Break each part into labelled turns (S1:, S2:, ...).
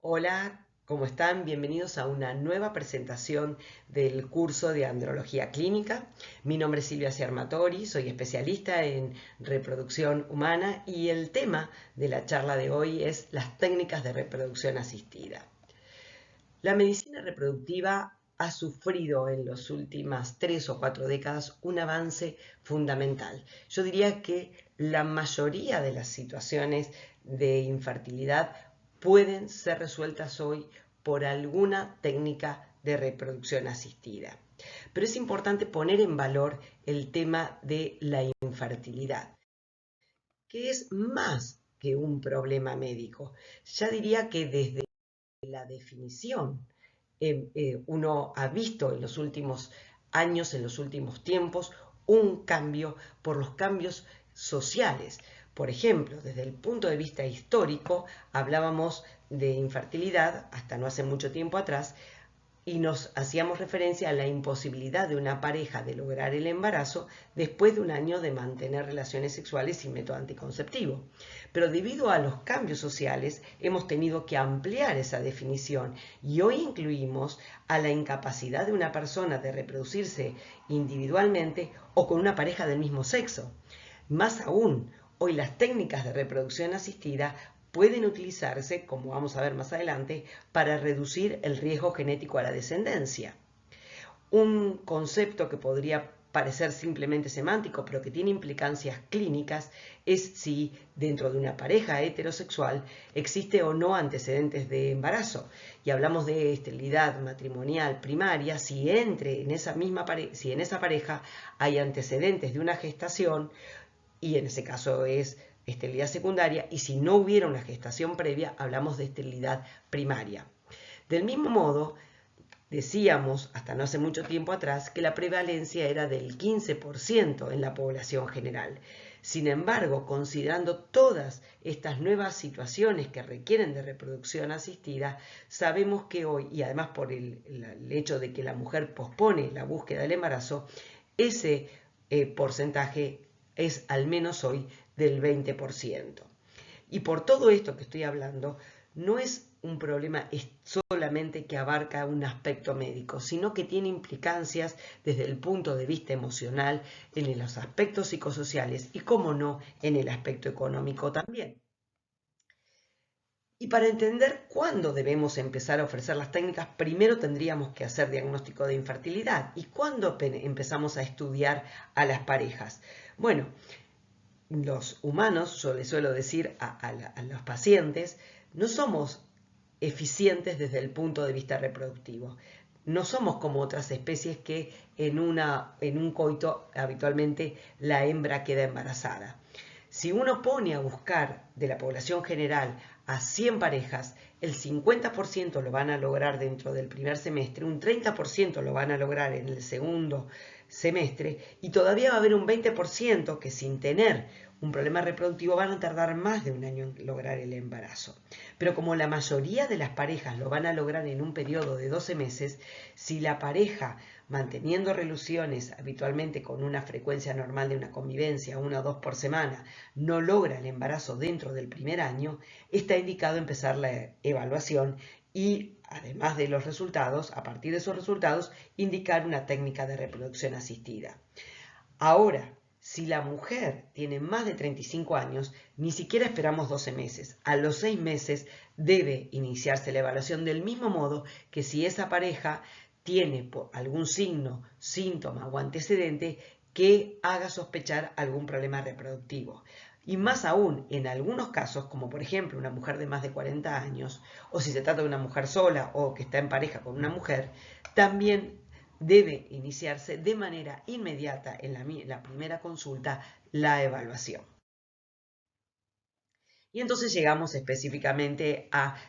S1: Hola, ¿cómo están? Bienvenidos a una nueva presentación del curso de Andrología Clínica. Mi nombre es Silvia Ciarmatori, soy especialista en reproducción humana y el tema de la charla de hoy es las técnicas de reproducción asistida. La medicina reproductiva ha sufrido en las últimas 3 o 4 décadas un avance fundamental. Yo diría que la mayoría de las situaciones de infertilidad pueden ser resueltas hoy por alguna técnica de reproducción asistida. Pero es importante poner en valor el tema de la infertilidad, que es más que un problema médico. Ya diría que desde la definición uno ha visto en los últimos años, en los últimos tiempos, un cambio por los cambios sociales. Por ejemplo, desde el punto de vista histórico, hablábamos de infertilidad hasta no hace mucho tiempo atrás y nos hacíamos referencia a la imposibilidad de una pareja de lograr el embarazo después de un año de mantener relaciones sexuales sin método anticonceptivo. Pero debido a los cambios sociales hemos tenido que ampliar esa definición y hoy incluimos a la incapacidad de una persona de reproducirse individualmente o con una pareja del mismo sexo. Más aún, hoy las técnicas de reproducción asistida pueden utilizarse, como vamos a ver más adelante, para reducir el riesgo genético a la descendencia. Un concepto que podría parecer simplemente semántico, pero que tiene implicancias clínicas, es si dentro de una pareja heterosexual existe o no antecedentes de embarazo. Y hablamos de esterilidad matrimonial primaria, si en esa pareja hay antecedentes de una gestación, y en ese caso es esterilidad secundaria, y si no hubiera una gestación previa, hablamos de esterilidad primaria. Del mismo modo, decíamos hasta no hace mucho tiempo atrás que la prevalencia era del 15% en la población general. Sin embargo, considerando todas estas nuevas situaciones que requieren de reproducción asistida, sabemos que hoy, y además por el hecho de que la mujer pospone la búsqueda del embarazo, ese porcentaje es al menos hoy del 20%. Y por todo esto que estoy hablando, no es un problema solamente que abarca un aspecto médico, sino que tiene implicancias desde el punto de vista emocional, en los aspectos psicosociales y, cómo no, en el aspecto económico también. Y para entender cuándo debemos empezar a ofrecer las técnicas, primero tendríamos que hacer diagnóstico de infertilidad. ¿Y cuándo empezamos a estudiar a las parejas? Bueno, los humanos, yo les suelo decir a los pacientes, no somos eficientes desde el punto de vista reproductivo. No somos como otras especies que en un coito habitualmente la hembra queda embarazada. Si uno pone a buscar de la población general a 100 parejas, el 50% lo van a lograr dentro del primer semestre, un 30% lo van a lograr en el segundo semestre y todavía va a haber un 20% que sin tener un problema reproductivo van a tardar más de un año en lograr el embarazo. Pero como la mayoría de las parejas lo van a lograr en un periodo de 12 meses, si la pareja, manteniendo relaciones habitualmente con una frecuencia normal de una convivencia, 1 o 2 por semana, no logra el embarazo dentro del primer año, está indicado empezar la evaluación y, además de los resultados, a partir de esos resultados, indicar una técnica de reproducción asistida. Ahora, si la mujer tiene más de 35 años, ni siquiera esperamos 12 meses. A los 6 meses debe iniciarse la evaluación del mismo modo que si esa pareja tiene algún signo, síntoma o antecedente que haga sospechar algún problema reproductivo. Y más aún, en algunos casos, como por ejemplo una mujer de más de 40 años, o si se trata de una mujer sola o que está en pareja con una mujer, también debe iniciarse de manera inmediata en la primera consulta la evaluación. Y entonces llegamos específicamente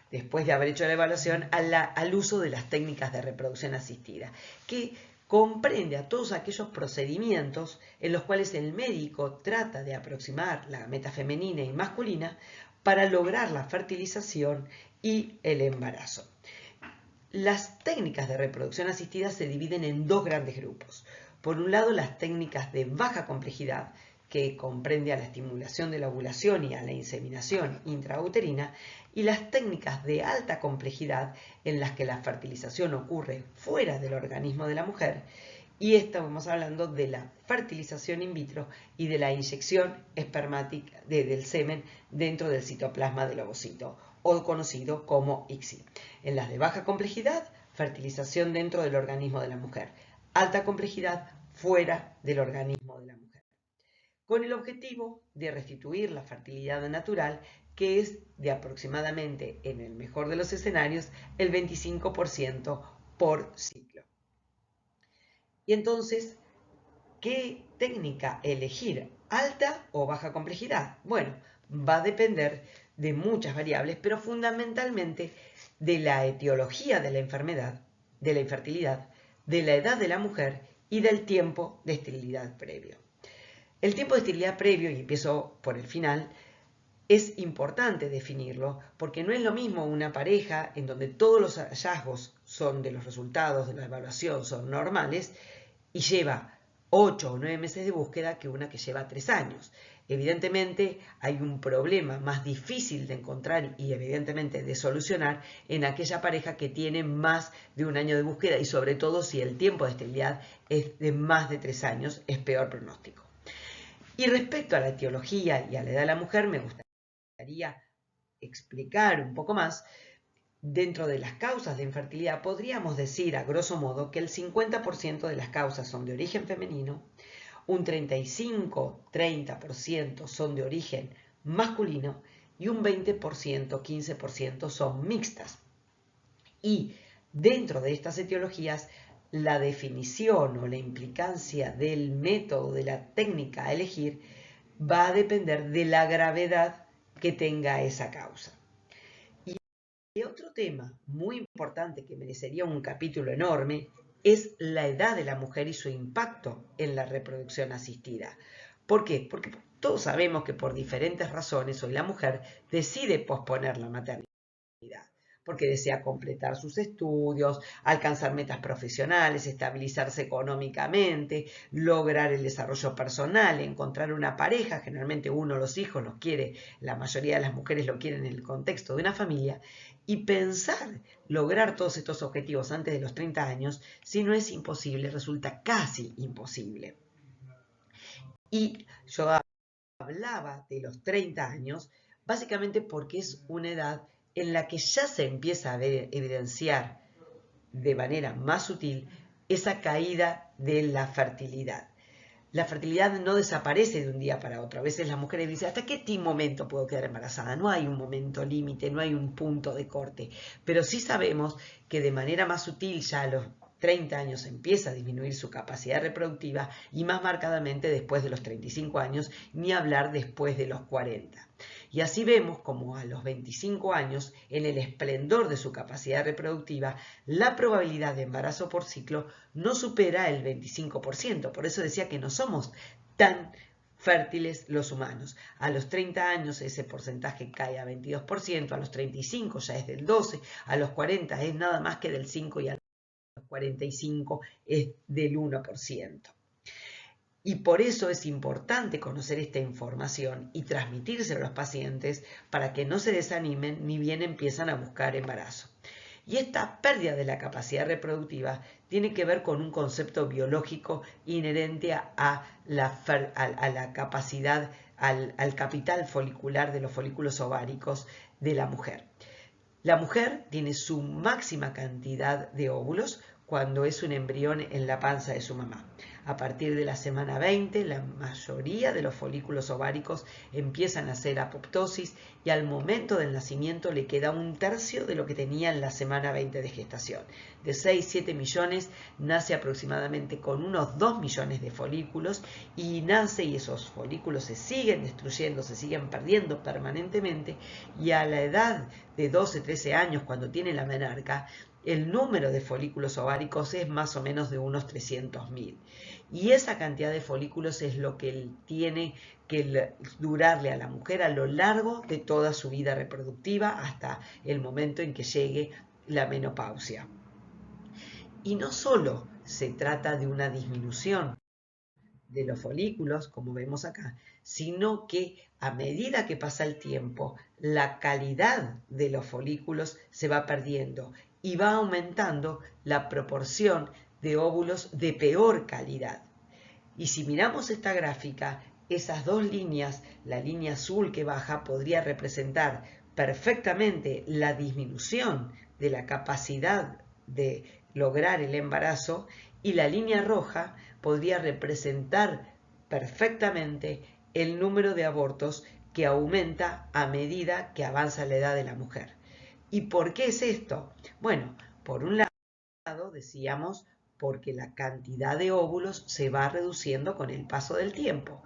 S1: después de haber hecho la evaluación, al uso de las técnicas de reproducción asistida, que comprende a todos aquellos procedimientos en los cuales el médico trata de aproximar la gameta femenina y masculina para lograr la fertilización y el embarazo. Las técnicas de reproducción asistida se dividen en dos grandes grupos. Por un lado, las técnicas de baja complejidad, que comprende a la estimulación de la ovulación y a la inseminación intrauterina, y las técnicas de alta complejidad en las que la fertilización ocurre fuera del organismo de la mujer, y estamos hablando de la fertilización in vitro y de la inyección espermática del semen dentro del citoplasma del ovocito, o conocido como ICSI. En las de baja complejidad, fertilización dentro del organismo de la mujer. Alta complejidad, fuera del organismo de la mujer, con el objetivo de restituir la fertilidad natural, que es de aproximadamente, en el mejor de los escenarios, el 25% por ciclo. Y entonces, ¿qué técnica elegir? ¿Alta o baja complejidad? Bueno, va a depender de muchas variables, pero fundamentalmente de la etiología de la enfermedad, de la infertilidad, de la edad de la mujer y del tiempo de esterilidad previo. El tiempo de esterilidad previo, y empiezo por el final, es importante definirlo porque no es lo mismo una pareja en donde todos los hallazgos son de los resultados de la evaluación son normales y lleva 8 o 9 meses de búsqueda que una que lleva 3 años. Evidentemente hay un problema más difícil de encontrar y evidentemente de solucionar en aquella pareja que tiene más de un año de búsqueda, y sobre todo si el tiempo de esterilidad es de más de 3 años, es peor pronóstico. Y respecto a la etiología y a la edad de la mujer, me gustaría explicar un poco más. Dentro de las causas de infertilidad podríamos decir a grosso modo que el 50% de las causas son de origen femenino, un 35-30% son de origen masculino y un 20%, 15% son mixtas. Y dentro de estas etiologías, la definición o la implicancia del método, de la técnica a elegir, va a depender de la gravedad que tenga esa causa. Y otro tema muy importante que merecería un capítulo enorme es la edad de la mujer y su impacto en la reproducción asistida. ¿Por qué? Porque todos sabemos que por diferentes razones hoy la mujer decide posponer la maternidad, porque desea completar sus estudios, alcanzar metas profesionales, estabilizarse económicamente, lograr el desarrollo personal, encontrar una pareja. Generalmente uno, los hijos, los quiere, la mayoría de las mujeres lo quieren en el contexto de una familia, y pensar lograr todos estos objetivos antes de los 30 años, si no es imposible, resulta casi imposible. Y yo hablaba de los 30 años, básicamente porque es una edad en la que ya se empieza a evidenciar de manera más sutil esa caída de la fertilidad. La fertilidad no desaparece de un día para otro. A veces las mujeres dicen, ¿hasta qué momento puedo quedar embarazada? No hay un momento límite, no hay un punto de corte. Pero sí sabemos que de manera más sutil ya a los 30 años empieza a disminuir su capacidad reproductiva, y más marcadamente después de los 35 años, ni hablar después de los 40. Y así vemos como a los 25 años, en el esplendor de su capacidad reproductiva, la probabilidad de embarazo por ciclo no supera el 25%. Por eso decía que no somos tan fértiles los humanos. A los 30 años ese porcentaje cae a 22%, a los 35 ya es del 12%, a los 40 es nada más que del 5% y a los 45 es del 1%. Y por eso es importante conocer esta información y transmitírsela a los pacientes para que no se desanimen ni bien empiezan a buscar embarazo. Y esta pérdida de la capacidad reproductiva tiene que ver con un concepto biológico inherente a la capacidad, al capital folicular de los folículos ováricos de la mujer. La mujer tiene su máxima cantidad de óvulos cuando es un embrión en la panza de su mamá. A partir de la semana 20, la mayoría de los folículos ováricos empiezan a hacer apoptosis, y al momento del nacimiento le queda un tercio de lo que tenía en la semana 20 de gestación. De 6-7 millones nace aproximadamente con unos 2 millones de folículos, y nace y esos folículos se siguen destruyendo, se siguen perdiendo permanentemente, y a la edad de 12-13 años, cuando tiene la menarca, el número de folículos ováricos es más o menos de unos 300.000. Y esa cantidad de folículos es lo que tiene que durarle a la mujer a lo largo de toda su vida reproductiva hasta el momento en que llegue la menopausia. Y no solo se trata de una disminución de los folículos, como vemos acá, sino que a medida que pasa el tiempo, la calidad de los folículos se va perdiendo y va aumentando la proporción de óvulos de peor calidad. Y si miramos esta gráfica, esas dos líneas, la línea azul que baja podría representar perfectamente la disminución de la capacidad de lograr el embarazo, y la línea roja podría representar perfectamente el número de abortos que aumenta a medida que avanza la edad de la mujer. ¿Y por qué es esto? Bueno, por un lado decíamos porque la cantidad de óvulos se va reduciendo con el paso del tiempo,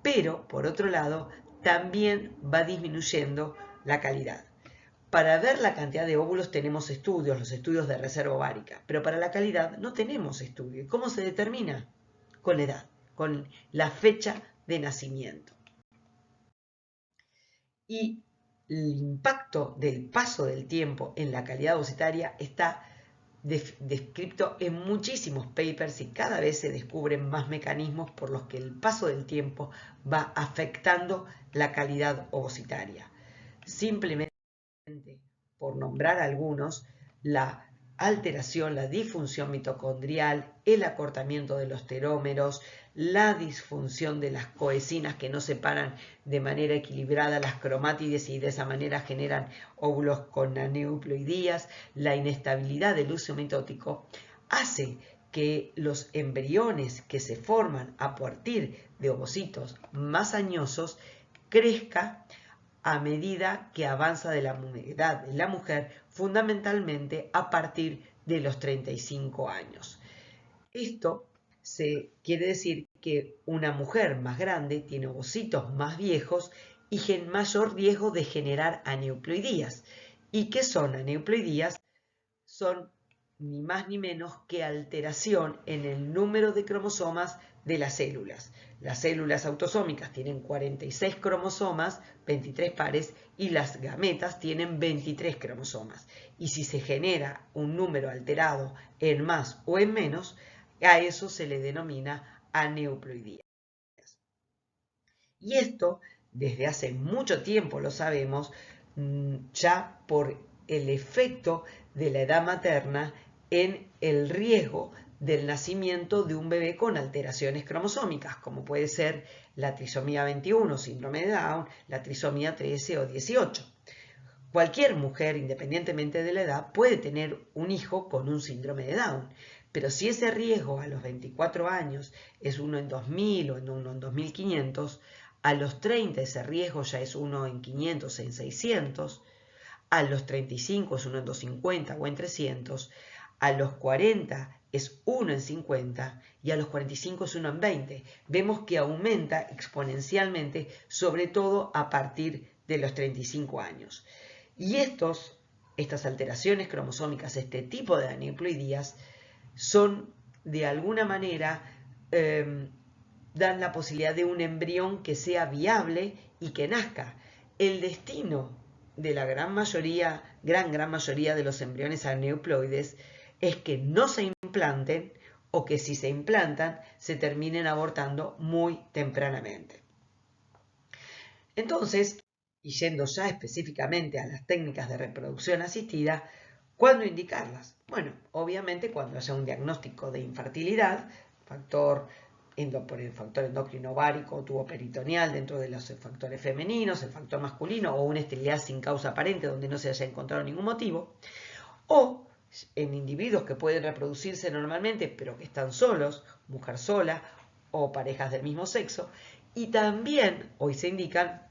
S1: pero por otro lado también va disminuyendo la calidad. Para ver la cantidad de óvulos tenemos estudios, los estudios de reserva ovárica, pero para la calidad no tenemos estudio. ¿Cómo se determina? Con la edad, con la fecha de nacimiento. Y el impacto del paso del tiempo en la calidad ovocitaria está descrito en muchísimos papers y cada vez se descubren más mecanismos por los que el paso del tiempo va afectando la calidad ovocitaria. Simplemente, por nombrar algunos, la alteración, la disfunción mitocondrial, el acortamiento de los telómeros, la disfunción de las coecinas que no separan de manera equilibrada las cromátides y de esa manera generan óvulos con aneuploidías, la inestabilidad del uso mitótico, hace que los embriones que se forman a partir de ovocitos más añosos crezcan a medida que avanza de la edad de la mujer, fundamentalmente a partir de los 35 años. Esto quiere decir que una mujer más grande tiene ovocitos más viejos y mayor riesgo de generar aneuploidías. ¿Y qué son aneuploidías? Son ni más ni menos que alteración en el número de cromosomas de las células. Las células autosómicas tienen 46 cromosomas, 23 pares, y las gametas tienen 23 cromosomas. Y si se genera un número alterado en más o en menos, a eso se le denomina aneuploidía. Y esto, desde hace mucho tiempo lo sabemos, ya por el efecto de la edad materna en el riesgo del nacimiento de un bebé con alteraciones cromosómicas, como puede ser la trisomía 21, síndrome de Down, la trisomía 13 o 18. Cualquier mujer, independientemente de la edad, puede tener un hijo con un síndrome de Down, pero si ese riesgo a los 24 años es 1 en 2000 o 1 en 2500, a los 30 ese riesgo ya es 1 en 500 en 600, a los 35 es 1 en 250 o en 300, a los 40 es 1 en 50 y a los 45 es 1 en 20. Vemos que aumenta exponencialmente, sobre todo a partir de los 35 años. Y estas alteraciones cromosómicas, este tipo de aneuploidías, son de alguna manera, dan la posibilidad de un embrión que sea viable y que nazca. El destino de la gran mayoría de los embriones aneuploides es que no se implanten o que si se implantan se terminen abortando muy tempranamente. Entonces, y yendo ya específicamente a las técnicas de reproducción asistida, ¿cuándo indicarlas? Bueno, obviamente cuando haya un diagnóstico de infertilidad, por el factor endocrino ovárico, tubo peritoneal dentro de los factores femeninos, el factor masculino o una esterilidad sin causa aparente donde no se haya encontrado ningún motivo, o en individuos que pueden reproducirse normalmente pero que están solos, mujer sola o parejas del mismo sexo, y también hoy se indican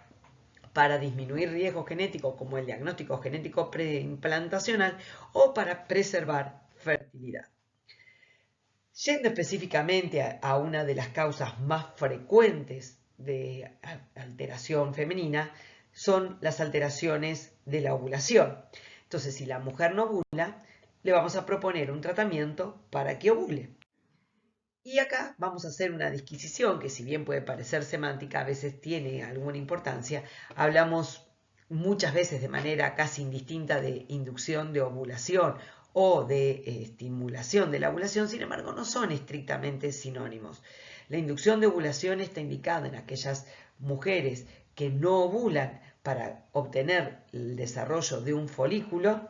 S1: para disminuir riesgos genéticos como el diagnóstico genético preimplantacional o para preservar fertilidad. Yendo específicamente a una de las causas más frecuentes de alteración femenina, son las alteraciones de la ovulación. Entonces, si la mujer no ovula, le vamos a proponer un tratamiento para que ovule. Y acá vamos a hacer una disquisición que, si bien puede parecer semántica, a veces tiene alguna importancia. Hablamos muchas veces de manera casi indistinta de inducción de ovulación o de estimulación de la ovulación, sin embargo no son estrictamente sinónimos. La inducción de ovulación está indicada en aquellas mujeres que no ovulan para obtener el desarrollo de un folículo,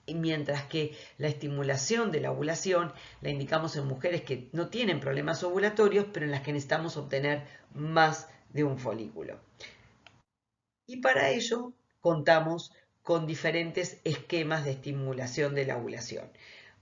S1: mientras que la estimulación de la ovulación la indicamos en mujeres que no tienen problemas ovulatorios, pero en las que necesitamos obtener más de un folículo. Y para ello contamos con diferentes esquemas de estimulación de la ovulación.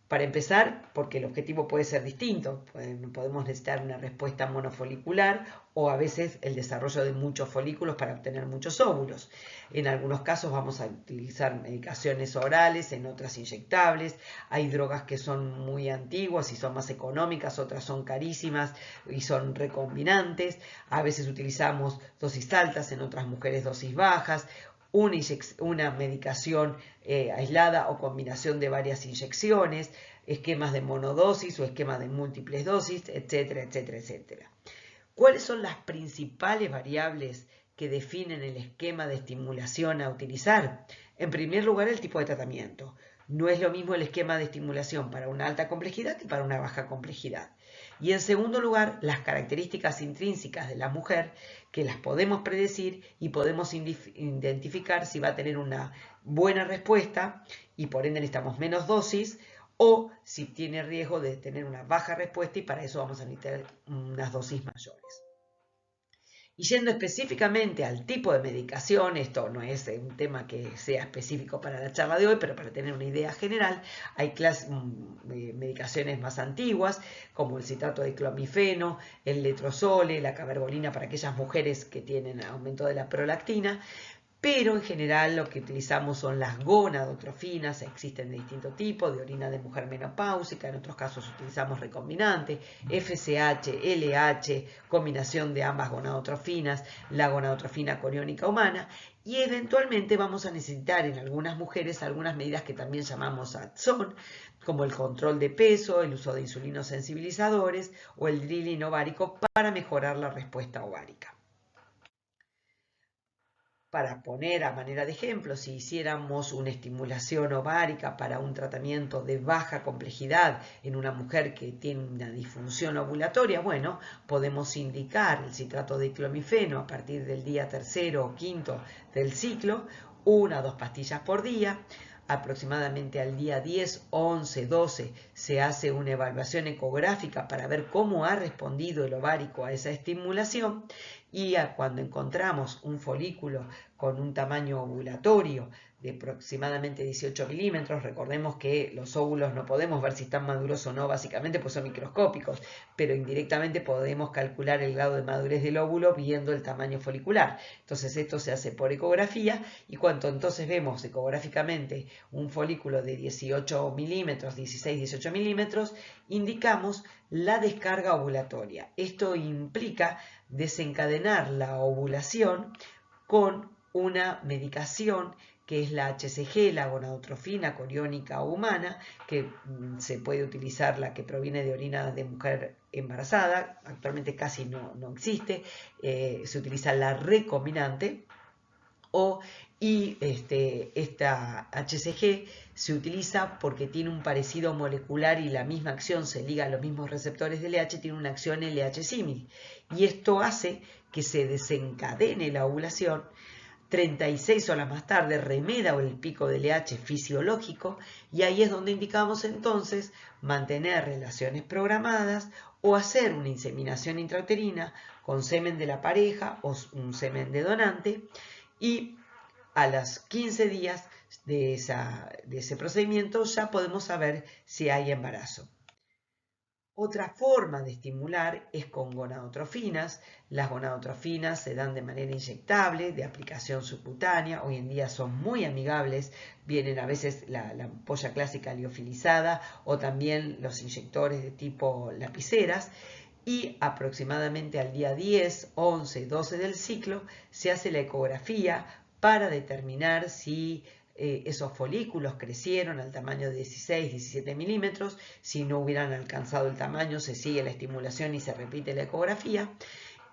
S1: Para empezar, porque el objetivo puede ser distinto, podemos necesitar una respuesta monofolicular o a veces el desarrollo de muchos folículos para obtener muchos óvulos. En algunos casos vamos a utilizar medicaciones orales, en otras inyectables. Hay drogas que son muy antiguas y son más económicas, otras son carísimas y son recombinantes. A veces utilizamos dosis altas, en otras mujeres dosis bajas. Una medicación aislada o combinación de varias inyecciones, esquemas de monodosis o esquemas de múltiples dosis, etcétera, etcétera, etcétera. ¿Cuáles son las principales variables que definen el esquema de estimulación a utilizar? En primer lugar, el tipo de tratamiento. No es lo mismo el esquema de estimulación para una alta complejidad que para una baja complejidad. Y en segundo lugar, las características intrínsecas de la mujer, que las podemos predecir y podemos identificar si va a tener una buena respuesta y por ende necesitamos menos dosis, o si tiene riesgo de tener una baja respuesta y para eso vamos a necesitar unas dosis mayores. Y yendo específicamente al tipo de medicación, esto no es un tema que sea específico para la charla de hoy, pero para tener una idea general, hay medicaciones más antiguas, como el citrato de clomifeno, el letrozole, la cabergolina para aquellas mujeres que tienen aumento de la prolactina, pero en general lo que utilizamos son las gonadotrofinas, existen de distinto tipo, de orina de mujer menopáusica, en otros casos utilizamos recombinante, FSH, LH, combinación de ambas gonadotrofinas, la gonadotrofina coriónica humana, y eventualmente vamos a necesitar en algunas mujeres algunas medidas que también llamamos ATSON, como el control de peso, el uso de insulinos sensibilizadores o el drilling ovárico para mejorar la respuesta ovárica. Para poner a manera de ejemplo, si hiciéramos una estimulación ovárica para un tratamiento de baja complejidad en una mujer que tiene una disfunción ovulatoria, bueno, podemos indicar el citrato de clomifeno a partir del día 3º o 5º del ciclo, 1 o 2 pastillas por día. Aproximadamente al día 10, 11, 12 se hace una evaluación ecográfica para ver cómo ha respondido el ovárico a esa estimulación, y cuando encontramos un folículo con un tamaño ovulatorio de aproximadamente 18 milímetros, recordemos que los óvulos no podemos ver si están maduros o no, básicamente pues son microscópicos, pero indirectamente podemos calcular el grado de madurez del óvulo viendo el tamaño folicular. Entonces esto se hace por ecografía, y cuando entonces vemos ecográficamente un folículo de 18 milímetros, 16, 18 milímetros, indicamos la descarga ovulatoria. Esto implica desencadenar la ovulación con una medicación que es la HCG, la gonadotrofina coriónica humana, que se puede utilizar la que proviene de orina de mujer embarazada, actualmente casi no existe, se utiliza la recombinante, esta HCG se utiliza porque tiene un parecido molecular y la misma acción se liga a los mismos receptores de LH, tiene una acción LH símil, y esto hace que se desencadene la ovulación. 36 horas más tarde remeda el pico de LH fisiológico, y ahí es donde indicamos entonces mantener relaciones programadas o hacer una inseminación intrauterina con semen de la pareja o un semen de donante, y a los 15 días de ese procedimiento ya podemos saber si hay embarazo. Otra forma de estimular es con gonadotrofinas. Las gonadotrofinas se dan de manera inyectable, de aplicación subcutánea. Hoy en día son muy amigables. Vienen a veces la ampolla clásica liofilizada o también los inyectores de tipo lapiceras. Y aproximadamente al día 10, 11, 12 del ciclo se hace la ecografía para determinar si esos folículos crecieron al tamaño de 16, 17 milímetros. Si no hubieran alcanzado el tamaño, se sigue la estimulación y se repite la ecografía.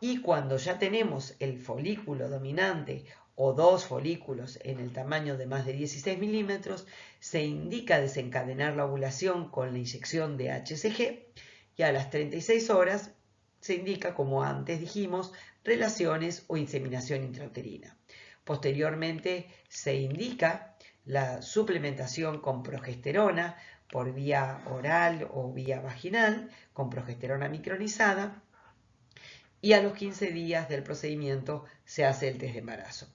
S1: Y cuando ya tenemos el folículo dominante o dos folículos en el tamaño de más de 16 milímetros, se indica desencadenar la ovulación con la inyección de HCG, y a las 36 horas se indica, como antes dijimos, relaciones o inseminación intrauterina. Posteriormente se indica la suplementación con progesterona por vía oral o vía vaginal, con progesterona micronizada, y a los 15 días del procedimiento se hace el test de embarazo.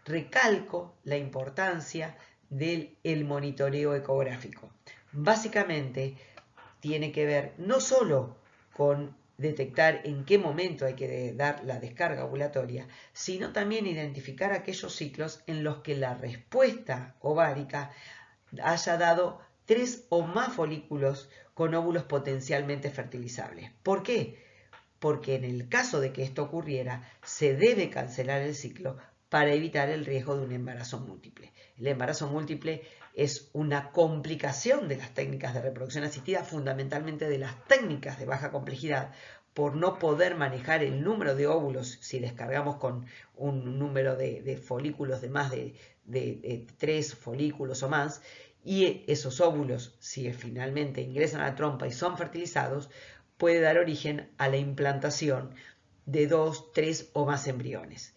S1: Recalco la importancia del monitoreo ecográfico. Básicamente tiene que ver no solo con detectar en qué momento hay que dar la descarga ovulatoria, sino también identificar aquellos ciclos en los que la respuesta ovárica haya dado 3 o más folículos con óvulos potencialmente fertilizables. ¿Por qué? Porque en el caso de que esto ocurriera, se debe cancelar el ciclo para evitar el riesgo de un embarazo múltiple. El embarazo múltiple es una complicación de las técnicas de reproducción asistida, fundamentalmente de las técnicas de baja complejidad, por no poder manejar el número de óvulos si descargamos con un número de folículos de más de 3 folículos o más, y esos óvulos, si finalmente ingresan a la trompa y son fertilizados, puede dar origen a la implantación de 2, 3 o más embriones.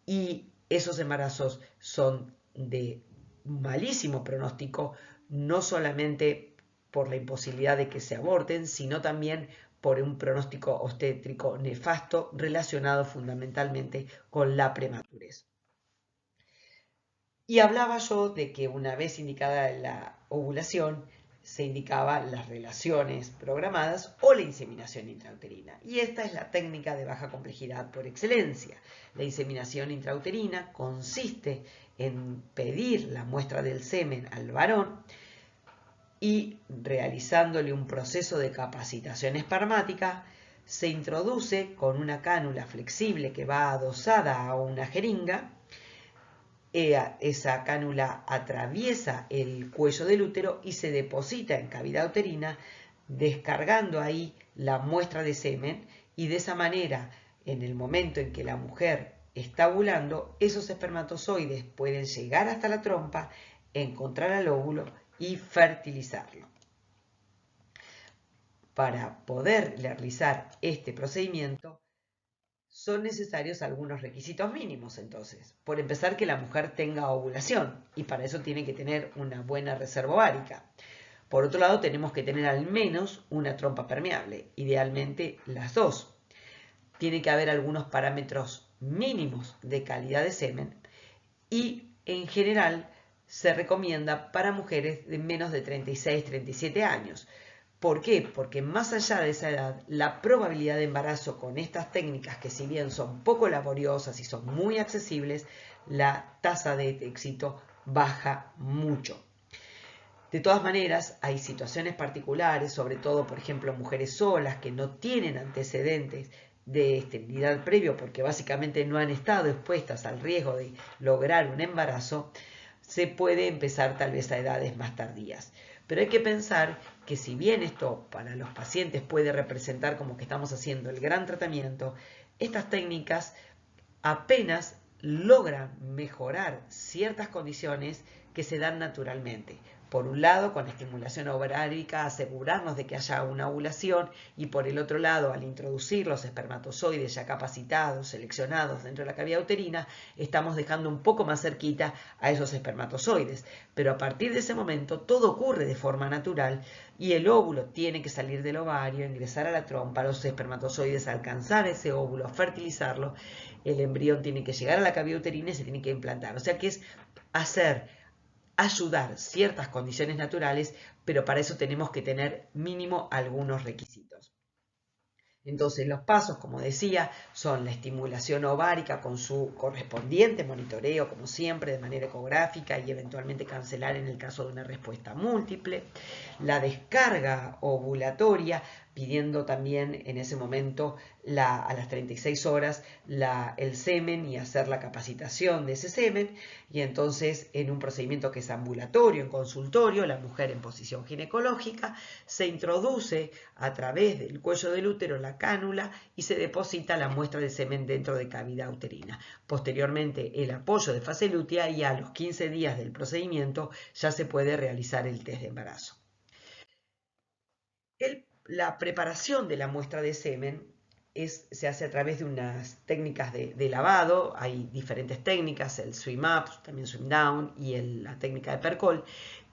S1: Y esos embarazos son de malísimo pronóstico, no solamente por la imposibilidad de que se aborten, sino también por un pronóstico obstétrico nefasto relacionado fundamentalmente con la prematurez. Y hablaba yo de que una vez indicada la ovulación, se indicaban las relaciones programadas o la inseminación intrauterina. Y esta es la técnica de baja complejidad por excelencia. La inseminación intrauterina consiste en pedir la muestra del semen al varón y realizándole un proceso de capacitación espermática, se introduce con una cánula flexible que va adosada a una jeringa. Esa cánula atraviesa el cuello del útero y se deposita en cavidad uterina, descargando ahí la muestra de semen, y de esa manera, en el momento en que la mujer está ovulando, esos espermatozoides pueden llegar hasta la trompa, encontrar al óvulo y fertilizarlo. Para poder realizar este procedimiento, son necesarios algunos requisitos mínimos, entonces. Por empezar, que la mujer tenga ovulación, y para eso tiene que tener una buena reserva ovárica. Por otro lado, tenemos que tener al menos una trompa permeable, idealmente las dos. Tiene que haber algunos parámetros mínimos de calidad de semen y, en general, se recomienda para mujeres de menos de 36-37 años. ¿Por qué? Porque más allá de esa edad, la probabilidad de embarazo con estas técnicas, que si bien son poco laboriosas y son muy accesibles, la tasa de éxito baja mucho. De todas maneras, hay situaciones particulares, sobre todo, por ejemplo, mujeres solas que no tienen antecedentes de esterilidad previo porque básicamente no han estado expuestas al riesgo de lograr un embarazo, se puede empezar tal vez a edades más tardías. Pero hay que pensar que si bien esto para los pacientes puede representar como que estamos haciendo el gran tratamiento, estas técnicas apenas logran mejorar ciertas condiciones que se dan naturalmente. Por un lado, con la estimulación ovárica, asegurarnos de que haya una ovulación, y por el otro lado, al introducir los espermatozoides ya capacitados, seleccionados dentro de la cavidad uterina, estamos dejando un poco más cerquita a esos espermatozoides. Pero a partir de ese momento todo ocurre de forma natural y el óvulo tiene que salir del ovario, ingresar a la trompa, los espermatozoides alcanzar ese óvulo, fertilizarlo, el embrión tiene que llegar a la cavidad uterina y se tiene que implantar. O sea que es ayudar ciertas condiciones naturales, pero para eso tenemos que tener mínimo algunos requisitos. Entonces los pasos, como decía, son la estimulación ovárica con su correspondiente monitoreo, como siempre, de manera ecográfica, y eventualmente cancelar en el caso de una respuesta múltiple. La descarga ovulatoria, pidiendo también en ese momento a las 36 horas el semen y hacer la capacitación de ese semen. Y entonces, en un procedimiento que es ambulatorio, en consultorio, la mujer en posición ginecológica, se introduce a través del cuello del útero la cánula y se deposita la muestra de semen dentro de cavidad uterina. Posteriormente, el apoyo de fase lútea, y a los 15 días del procedimiento ya se puede realizar el test de embarazo. La preparación de la muestra de semen se hace a través de unas técnicas de lavado. Hay diferentes técnicas, el swim up, también swim down y la técnica de Percol,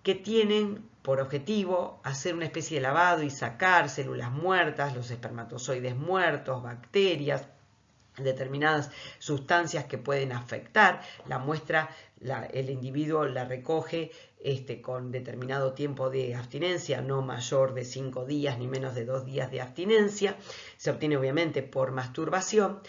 S1: que tienen por objetivo hacer una especie de lavado y sacar células muertas, los espermatozoides muertos, bacterias, determinadas sustancias que pueden afectar. La muestra, el individuo la recoge con determinado tiempo de abstinencia, no mayor de 5 días ni menos de 2 días de abstinencia. Se obtiene obviamente por masturbación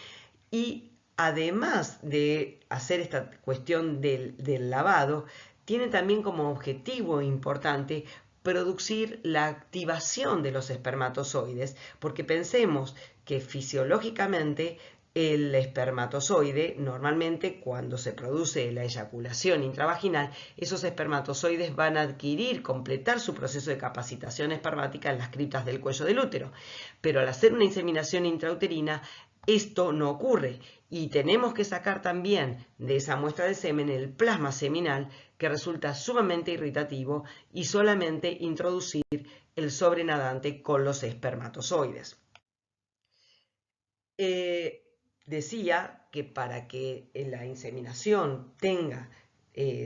S1: y además de hacer esta cuestión del lavado, tiene también como objetivo importante producir la activación de los espermatozoides, porque pensemos que fisiológicamente el espermatozoide, normalmente cuando se produce la eyaculación intravaginal, esos espermatozoides van a completar su proceso de capacitación espermática en las criptas del cuello del útero. Pero al hacer una inseminación intrauterina, esto no ocurre y tenemos que sacar también de esa muestra de semen el plasma seminal, que resulta sumamente irritativo, y solamente introducir el sobrenadante con los espermatozoides. Decía que para que la inseminación tenga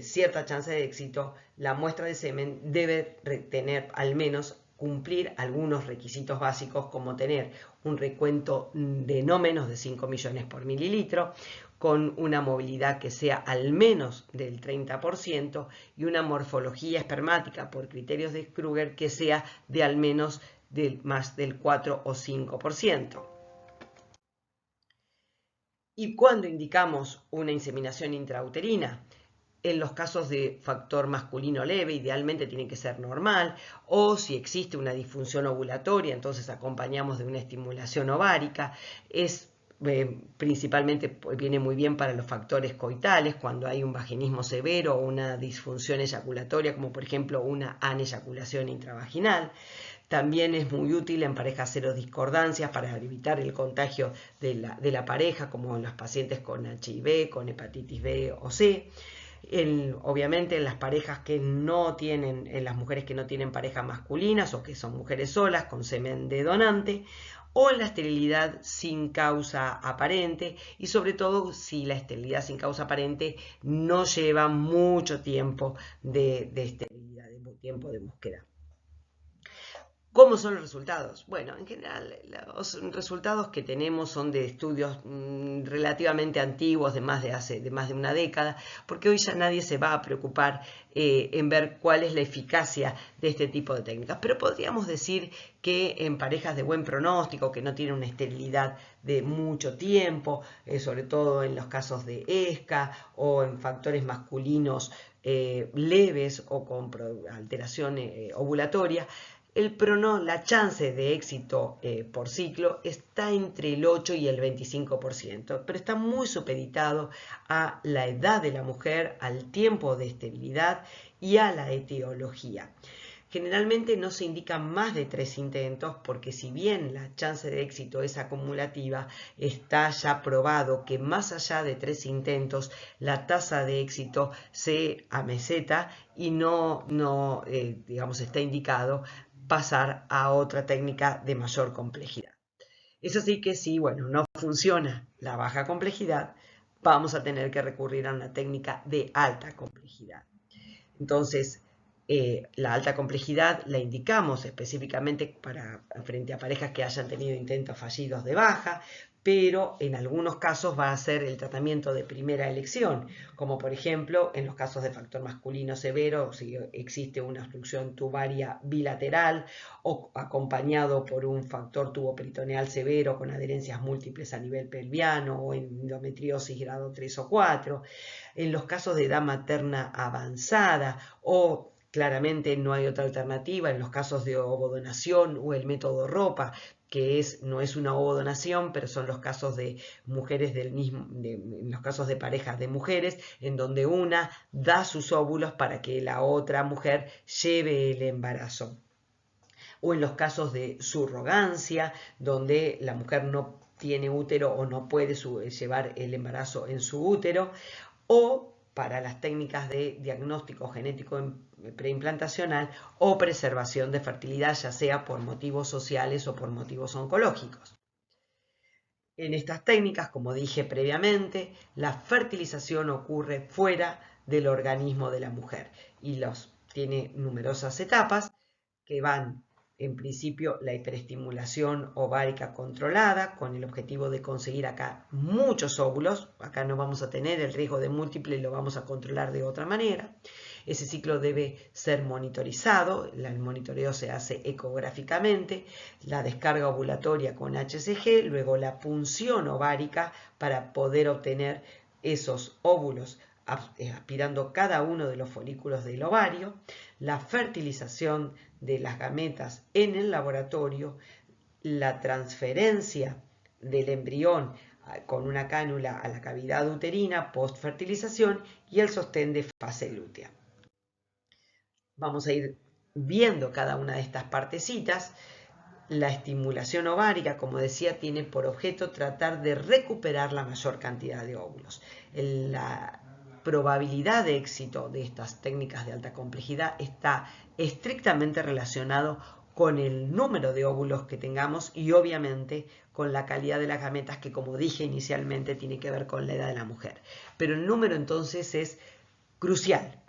S1: cierta chance de éxito, la muestra de semen debe tener al menos cumplir algunos requisitos básicos, como tener un recuento de no menos de 5 millones por mililitro, con una movilidad que sea al menos del 30% y una morfología espermática por criterios de Kruger que sea de al menos más del 4 o 5%. ¿Y cuándo indicamos una inseminación intrauterina? En los casos de factor masculino leve, idealmente tiene que ser normal, o si existe una disfunción ovulatoria, entonces acompañamos de una estimulación ovárica. Principalmente viene muy bien para los factores coitales, cuando hay un vaginismo severo o una disfunción eyaculatoria, como por ejemplo una aneyaculación intravaginal. También es muy útil en parejas serodiscordancias para evitar el contagio de la pareja, como en los pacientes con HIV, con hepatitis B o C. Obviamente en las parejas que no tienen, en las mujeres que no tienen parejas masculinas o que son mujeres solas con semen de donante, o en la esterilidad sin causa aparente, y sobre todo si la esterilidad sin causa aparente no lleva mucho tiempo de esterilidad, de tiempo de búsqueda. ¿Cómo son los resultados? Bueno, en general los resultados que tenemos son de estudios relativamente antiguos, de más de una década, porque hoy ya nadie se va a preocupar en ver cuál es la eficacia de este tipo de técnicas. Pero podríamos decir que en parejas de buen pronóstico, que no tienen una esterilidad de mucho tiempo, sobre todo en los casos de ESCA o en factores masculinos leves o con alteración ovulatoria, la chance de éxito por ciclo está entre el 8 y el 25%, pero está muy supeditado a la edad de la mujer, al tiempo de esterilidad y a la etiología. Generalmente no se indican más de 3 intentos, porque si bien la chance de éxito es acumulativa, está ya probado que más allá de 3 intentos la tasa de éxito se ameseta y digamos, está indicado pasar a otra técnica de mayor complejidad. Es así que si, no funciona la baja complejidad, vamos a tener que recurrir a una técnica de alta complejidad. Entonces, la alta complejidad la indicamos específicamente frente a parejas que hayan tenido intentos fallidos de baja, pero en algunos casos va a ser el tratamiento de primera elección, como por ejemplo en los casos de factor masculino severo, si existe una obstrucción tubaria bilateral o acompañado por un factor tuboperitoneal severo con adherencias múltiples a nivel pelviano o endometriosis grado 3 o 4, en los casos de edad materna avanzada o claramente no hay otra alternativa en los casos de ovodonación o el método ropa, que no es una ovodonación, pero son los casos de mujeres en los casos de parejas de mujeres, en donde una da sus óvulos para que la otra mujer lleve el embarazo. O en los casos de subrogancia, donde la mujer no tiene útero o no puede llevar el embarazo en su útero, o para las técnicas de diagnóstico genético preimplantacional o preservación de fertilidad, ya sea por motivos sociales o por motivos oncológicos. En estas técnicas, como dije previamente, la fertilización ocurre fuera del organismo de la mujer y tiene numerosas etapas que van, en principio, la hiperestimulación ovárica controlada con el objetivo de conseguir acá muchos óvulos. Acá no vamos a tener el riesgo de múltiple, lo vamos a controlar de otra manera. Ese ciclo debe ser monitorizado, el monitoreo se hace ecográficamente, la descarga ovulatoria con HCG, luego la punción ovárica para poder obtener esos óvulos aspirando cada uno de los folículos del ovario, la fertilización de las gametas en el laboratorio, la transferencia del embrión con una cánula a la cavidad uterina post-fertilización y el sostén de fase lútea. Vamos a ir viendo cada una de estas partecitas. La estimulación ovárica, como decía, tiene por objeto tratar de recuperar la mayor cantidad de óvulos. La probabilidad de éxito de estas técnicas de alta complejidad está estrictamente relacionado con el número de óvulos que tengamos y obviamente con la calidad de las gametas, que como dije inicialmente tiene que ver con la edad de la mujer. Pero el número entonces es crucial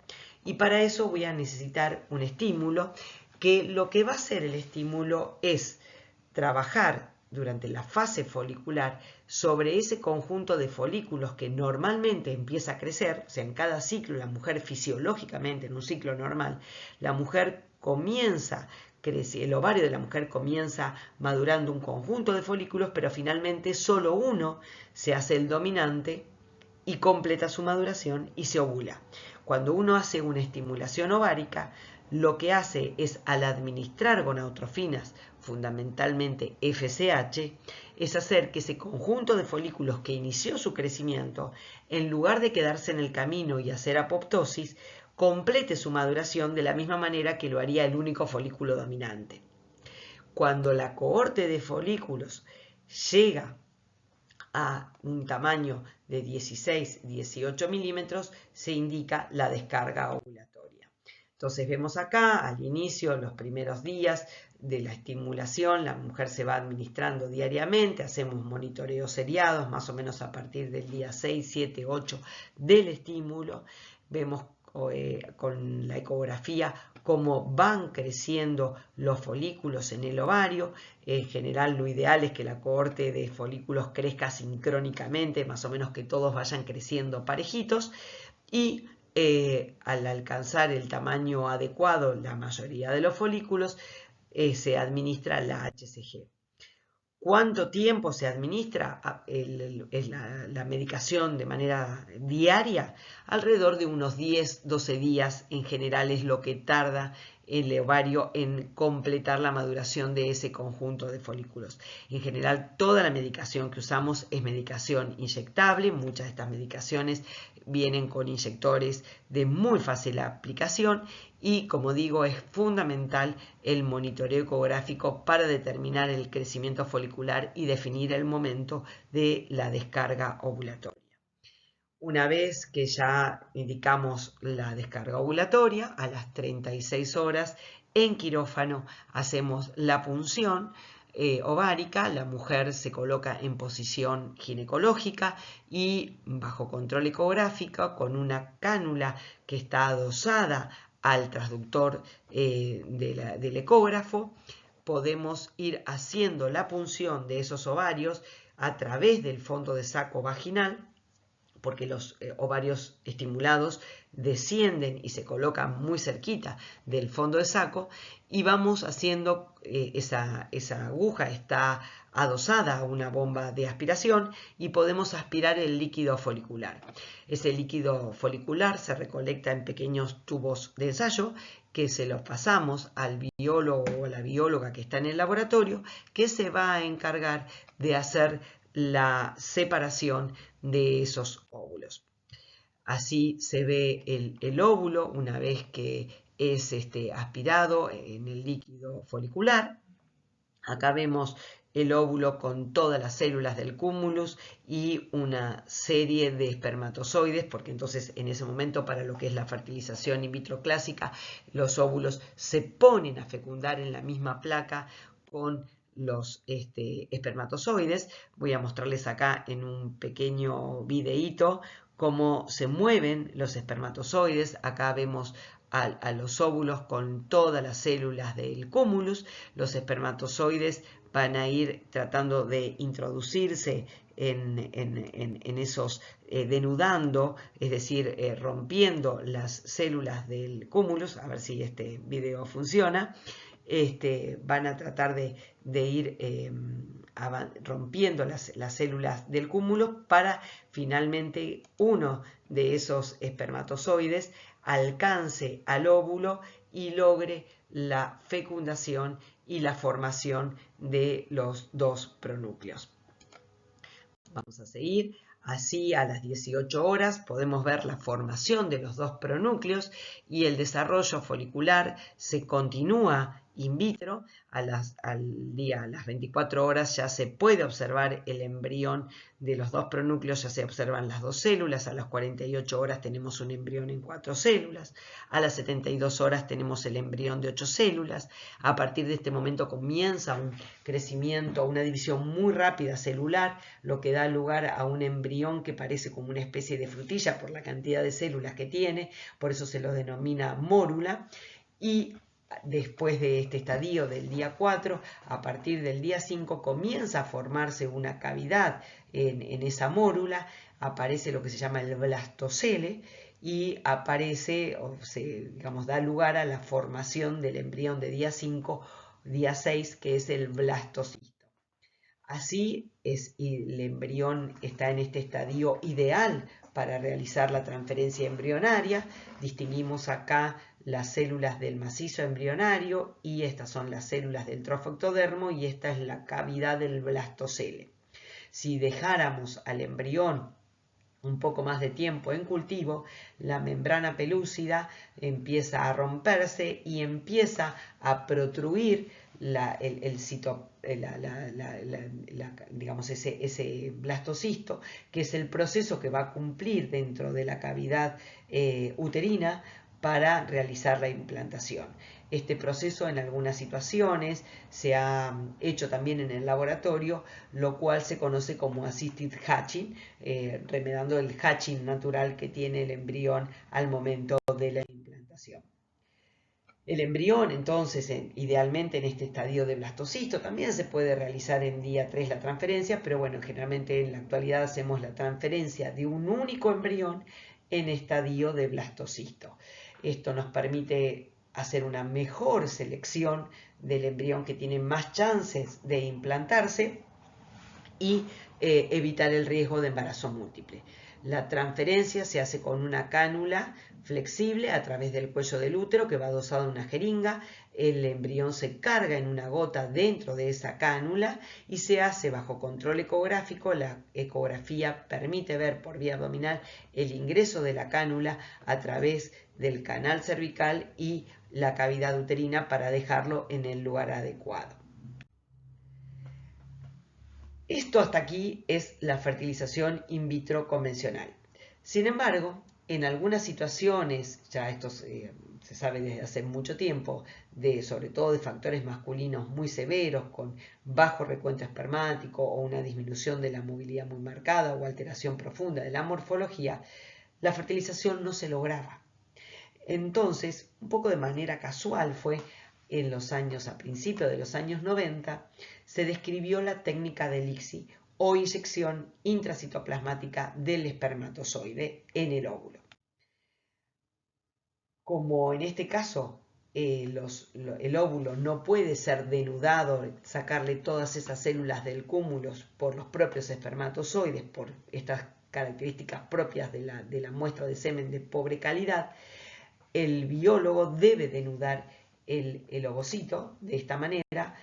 S1: y para eso voy a necesitar un estímulo que lo que va a hacer el estímulo es trabajar durante la fase folicular sobre ese conjunto de folículos que normalmente empieza a crecer. O sea, en cada ciclo la mujer fisiológicamente, en un ciclo normal, la mujer comienza, el ovario de la mujer comienza madurando un conjunto de folículos, pero finalmente solo uno se hace el dominante y completa su maduración y se ovula. Cuando uno hace una estimulación ovárica, lo que hace es, al administrar gonadotrofinas, fundamentalmente FSH, es hacer que ese conjunto de folículos que inició su crecimiento, en lugar de quedarse en el camino y hacer apoptosis, complete su maduración de la misma manera que lo haría el único folículo dominante. Cuando la cohorte de folículos llega a un tamaño de 16-18 milímetros, se indica la descarga ovulatoria. Entonces vemos acá, al inicio, los primeros días de la estimulación, la mujer se va administrando diariamente, hacemos monitoreos seriados, más o menos a partir del día 6, 7, 8 del estímulo. Vemos con la ecografía cómo van creciendo los folículos en el ovario. En general, lo ideal es que la cohorte de folículos crezca sincrónicamente, más o menos que todos vayan creciendo parejitos, y al alcanzar el tamaño adecuado, la mayoría de los folículos, se administra la HCG. ¿Cuánto tiempo se administra la medicación de manera diaria? Alrededor de unos 10-12 días en general es lo que tarda el ovario en completar la maduración de ese conjunto de folículos. En general, toda la medicación que usamos es medicación inyectable. Muchas de estas medicaciones vienen con inyectores de muy fácil aplicación y, como digo, es fundamental el monitoreo ecográfico para determinar el crecimiento folicular y definir el momento de la descarga ovulatoria. Una vez que ya indicamos la descarga ovulatoria, a las 36 horas en quirófano hacemos la punción ovárica, la mujer se coloca en posición ginecológica y bajo control ecográfico con una cánula que está adosada al transductor del ecógrafo, podemos ir haciendo la punción de esos ovarios a través del fondo de saco vaginal, porque los ovarios estimulados descienden y se colocan muy cerquita del fondo de saco, y vamos haciendo, esa aguja está adosada a una bomba de aspiración y podemos aspirar el líquido folicular. Ese líquido folicular se recolecta en pequeños tubos de ensayo que se los pasamos al biólogo o a la bióloga que está en el laboratorio, que se va a encargar de hacer la separación de esos óvulos. Así se ve el óvulo una vez que es aspirado en el líquido folicular. Acá vemos el óvulo con todas las células del cúmulus y una serie de espermatozoides, porque entonces en ese momento, para lo que es la fertilización in vitro clásica, los óvulos se ponen a fecundar en la misma placa con los espermatozoides. Voy a mostrarles acá en un pequeño videíto cómo se mueven los espermatozoides. Acá vemos a los óvulos con todas las células del cúmulus. Los espermatozoides van a ir tratando de introducirse en esos, denudando, es decir, rompiendo las células del cúmulus. A ver si este video funciona. Van a tratar de ir rompiendo las células del cúmulo para finalmente uno de esos espermatozoides alcance al óvulo y logre la fecundación y la formación de los dos pronúcleos. Vamos a seguir. Así, a las 18 horas podemos ver la formación de los dos pronúcleos y el desarrollo folicular se continúa in vitro. A las 24 horas ya se puede observar el embrión de los dos pronúcleos, ya se observan las dos células. A las 48 horas tenemos un embrión en 4 células. A las 72 horas tenemos el embrión de 8 células. A partir de este momento comienza un crecimiento, una división muy rápida celular, lo que da lugar a un embrión que parece como una especie de frutilla por la cantidad de células que tiene, por eso se lo denomina mórula. Y después de este estadio del día 4, a partir del día 5 comienza a formarse una cavidad en esa mórula, aparece lo que se llama el blastocele y aparece, digamos, da lugar a la formación del embrión de día 5, día 6, que es el blastocisto. Así es, y el embrión está en este estadio ideal para realizar la transferencia embrionaria. Distinguimos acá las células del macizo embrionario y estas son las células del trofectodermo y esta es la cavidad del blastocele. Si dejáramos al embrión un poco más de tiempo en cultivo, la membrana pelúcida empieza a romperse y empieza a protruir digamos ese blastocisto, que es el proceso que va a cumplir dentro de la cavidad uterina para realizar la implantación. Este proceso en algunas situaciones se ha hecho también en el laboratorio, lo cual se conoce como assisted hatching, remedando el hatching natural que tiene el embrión al momento de la implantación. El embrión, entonces, idealmente en este estadio de blastocisto, también se puede realizar en día 3 la transferencia, pero bueno, generalmente en la actualidad hacemos la transferencia de un único embrión en estadio de blastocisto. Esto nos permite hacer una mejor selección del embrión que tiene más chances de implantarse y evitar el riesgo de embarazo múltiple. La transferencia se hace con una cánula flexible a través del cuello del útero que va adosado en una jeringa. El embrión se carga en una gota dentro de esa cánula y se hace bajo control ecográfico. La ecografía permite ver por vía abdominal el ingreso de la cánula a través del canal cervical y la cavidad uterina para dejarlo en el lugar adecuado. Esto hasta aquí es la fertilización in vitro convencional. Sin embargo, en algunas situaciones, ya esto se sabe desde hace mucho tiempo, sobre todo de factores masculinos muy severos, con bajo recuento espermático o una disminución de la movilidad muy marcada o alteración profunda de la morfología, la fertilización no se lograba. Entonces, un poco de manera casual fue a principios de los años 90, se describió la técnica del ICSI o inyección intracitoplasmática del espermatozoide en el óvulo. Como en este caso el óvulo no puede ser denudado, sacarle todas esas células del cúmulo por los propios espermatozoides, por estas características propias de la muestra de semen de pobre calidad, el biólogo debe denudar el ovocito de esta manera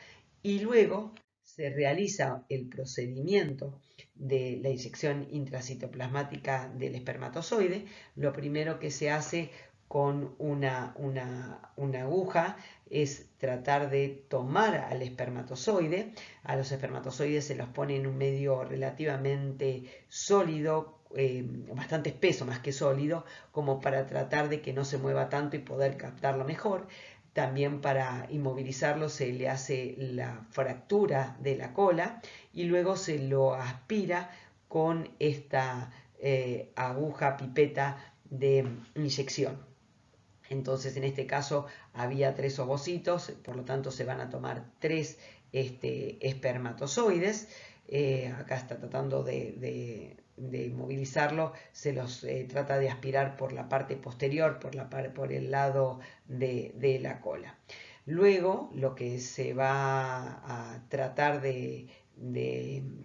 S1: y luego se realiza el procedimiento de la inyección intracitoplasmática del espermatozoide. Lo primero que se hace con una aguja es tratar de tomar al espermatozoide. A los espermatozoides se los pone en un medio relativamente sólido, bastante espeso más que sólido, como para tratar de que no se mueva tanto y poder captarlo mejor. También para inmovilizarlo se le hace la fractura de la cola y luego se lo aspira con esta aguja pipeta de inyección. Entonces, en este caso había 3 ovocitos, por lo tanto se van a tomar 3 espermatozoides. Acá está tratando de movilizarlo, se los trata de aspirar por la parte posterior, por el lado de la cola. Luego, lo que se va a tratar de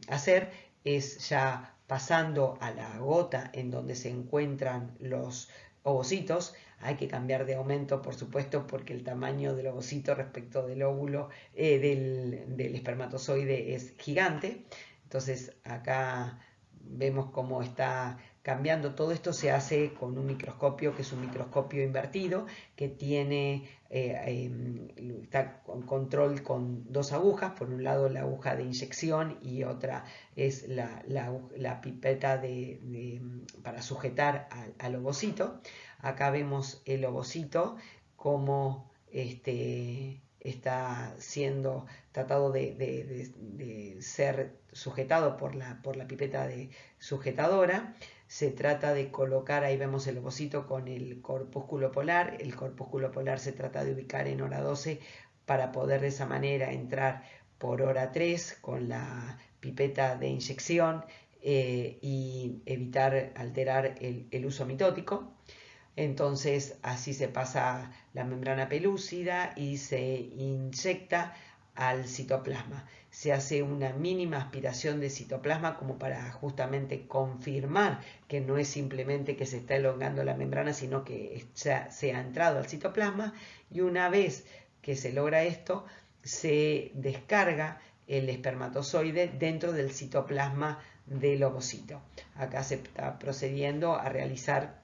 S1: hacer es, ya pasando a la gota en donde se encuentran los ovocitos, hay que cambiar de aumento, por supuesto, porque el tamaño del ovocito respecto del óvulo, del espermatozoide, es gigante. Entonces acá vemos cómo está cambiando. Todo esto se hace con un microscopio, que es un microscopio invertido, que tiene está con control con 2 agujas. Por un lado la aguja de inyección y otra es la pipeta para sujetar al ovocito. Acá vemos el ovocito como está siendo tratado de ser sujetado por la pipeta sujetadora. Se trata de colocar, ahí vemos el ovocito con el corpúsculo polar. El corpúsculo polar se trata de ubicar en hora 12 para poder de esa manera entrar por hora 3 con la pipeta de inyección y evitar alterar el uso mitótico. Entonces así se pasa la membrana pelúcida y se inyecta al citoplasma. Se hace una mínima aspiración de citoplasma como para justamente confirmar que no es simplemente que se está elongando la membrana, sino que ya se ha entrado al citoplasma, y una vez que se logra esto, se descarga el espermatozoide dentro del citoplasma del ovocito. Acá se está procediendo a realizar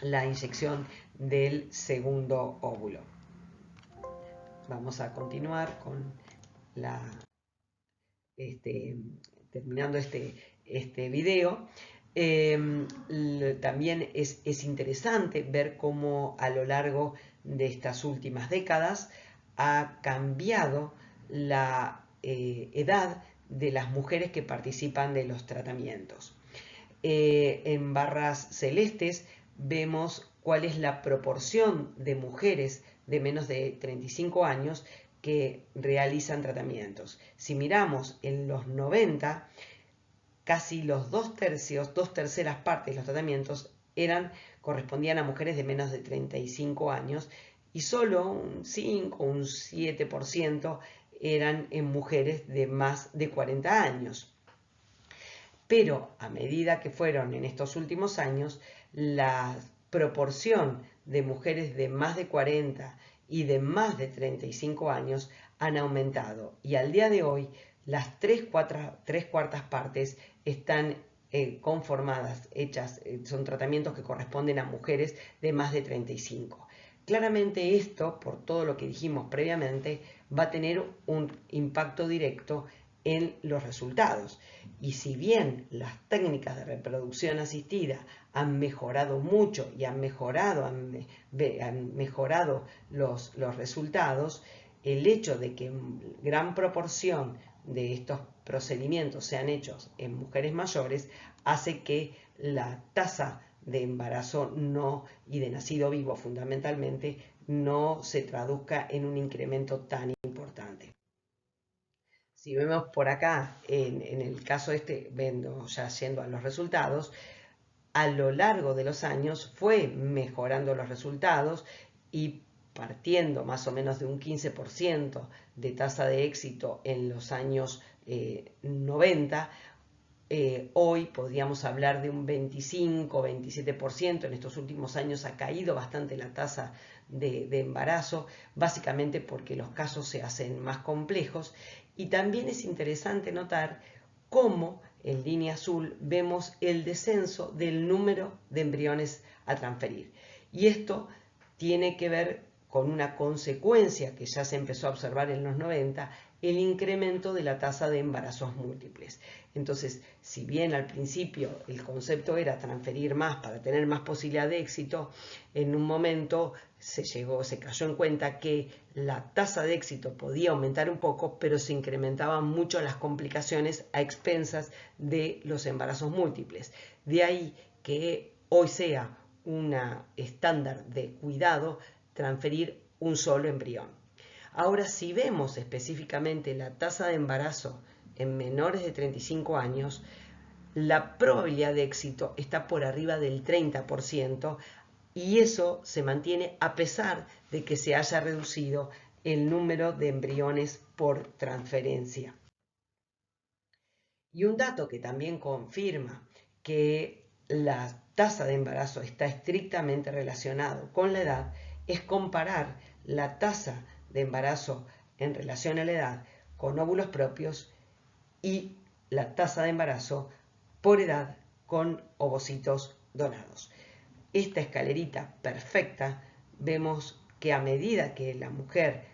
S1: la inyección del segundo óvulo. Vamos a continuar con terminando este video. También es interesante ver cómo a lo largo de estas últimas décadas ha cambiado la edad de las mujeres que participan de los tratamientos. En barras celestes vemos cuál es la proporción de mujeres de menos de 35 años que realizan tratamientos. Si miramos en los 90, casi los 2/3 partes de los tratamientos correspondían a mujeres de menos de 35 años y solo un 5 o un 7% eran en mujeres de más de 40 años. Pero a medida que fueron en estos últimos años, la proporción de mujeres de más de 40 y de más de 35 años han aumentado, y al día de hoy las 3/4 partes están conformadas, hechas, son tratamientos que corresponden a mujeres de más de 35. Claramente esto, por todo lo que dijimos previamente, va a tener un impacto directo en los resultados. Y si bien las técnicas de reproducción asistida han mejorado mucho y han mejorado los resultados, el hecho de que gran proporción de estos procedimientos sean hechos en mujeres mayores hace que la tasa de embarazo y de nacido vivo fundamentalmente no se traduzca en un incremento tan importante. Si vemos por acá, en el caso vendo ya yendo a los resultados, a lo largo de los años fue mejorando los resultados, y partiendo más o menos de un 15% de tasa de éxito en los años 90, hoy podríamos hablar de un 25-27%. En estos últimos años ha caído bastante la tasa de embarazo, básicamente porque los casos se hacen más complejos. Y también es interesante notar cómo en línea azul vemos el descenso del número de embriones a transferir. Y esto tiene que ver con una consecuencia que ya se empezó a observar en los 90, el incremento de la tasa de embarazos múltiples. Entonces, si bien al principio el concepto era transferir más para tener más posibilidad de éxito, en un momento se cayó en cuenta que la tasa de éxito podía aumentar un poco, pero se incrementaban mucho las complicaciones a expensas de los embarazos múltiples. De ahí que hoy sea un estándar de cuidado transferir un solo embrión. Ahora, si vemos específicamente la tasa de embarazo en menores de 35 años, la probabilidad de éxito está por arriba del 30% y eso se mantiene a pesar de que se haya reducido el número de embriones por transferencia. Y un dato que también confirma que la tasa de embarazo está estrictamente relacionado con la edad es comparar la tasa de embarazo en relación a la edad con óvulos propios y la tasa de embarazo por edad con ovocitos donados. Esta escalerita perfecta, vemos que a medida que la mujer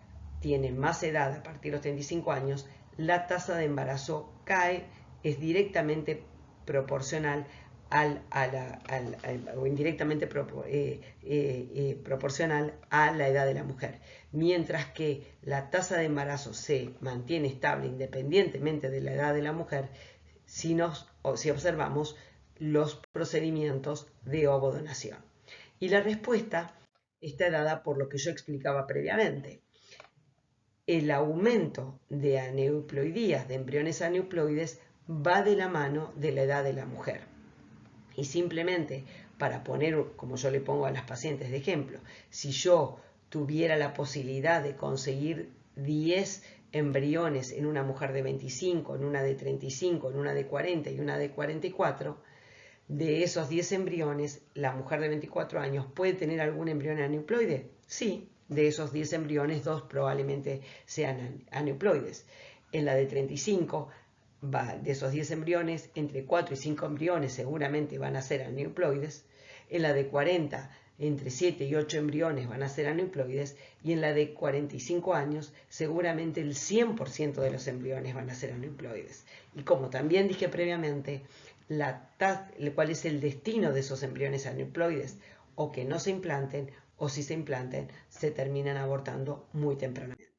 S1: tiene más edad, a partir de los 35 años, la tasa de embarazo cae, es directamente proporcional o indirectamente proporcional a la edad de la mujer, mientras que la tasa de embarazo se mantiene estable independientemente de la edad de la mujer si observamos los procedimientos de ovodonación. Y la respuesta está dada por lo que yo explicaba previamente. El aumento de aneuploidías, de embriones aneuploides, va de la mano de la edad de la mujer. Y simplemente para poner, como yo le pongo a las pacientes de ejemplo, si yo tuviera la posibilidad de conseguir 10 embriones en una mujer de 25, en una de 35, en una de 40 y una de 44, de esos 10 embriones, la mujer de 24 años puede tener algún embrión aneuploide. Sí, de esos 10 embriones, 2 probablemente sean aneuploides. En la de 35, de esos 10 embriones, entre 4 y 5 embriones seguramente van a ser aneuploides. En la de 40, entre 7 y 8 embriones van a ser aneuploides. Y en la de 45 años, seguramente el 100% de los embriones van a ser aneuploides. Y como también dije previamente, cuál es el destino de esos embriones aneuploides, o que no se implanten, o si se implanten, se terminan abortando muy tempranamente.